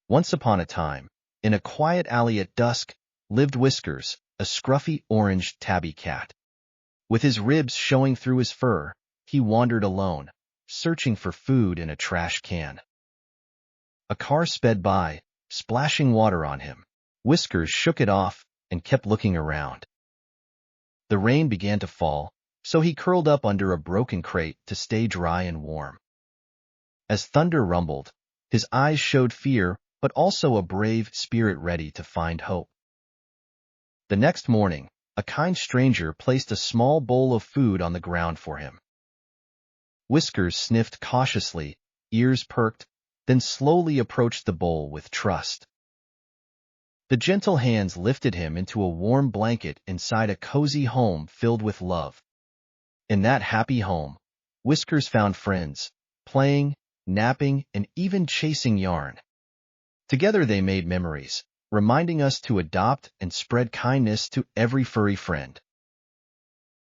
Once upon a time, in a quiet alley at dusk, lived Whiskers, a scruffy orange tabby cat. With his ribs showing through his fur, he wandered alone, searching for food in a trash can. A car sped by, splashing water on him. Whiskers shook it off and kept looking around. The rain began to fall, so he curled up under a broken crate to stay dry and warm. As thunder rumbled, his eyes showed fear, but also a brave spirit ready to find hope. The next morning, a kind stranger placed a small bowl of food on the ground for him. Whiskers sniffed cautiously, ears perked, then slowly approached the bowl with trust. The gentle hands lifted him into a warm blanket inside a cozy home filled with love. In that happy home, Whiskers found friends, playing, napping, and even chasing yarn. Together they made memories, reminding us to adopt and spread kindness to every furry friend.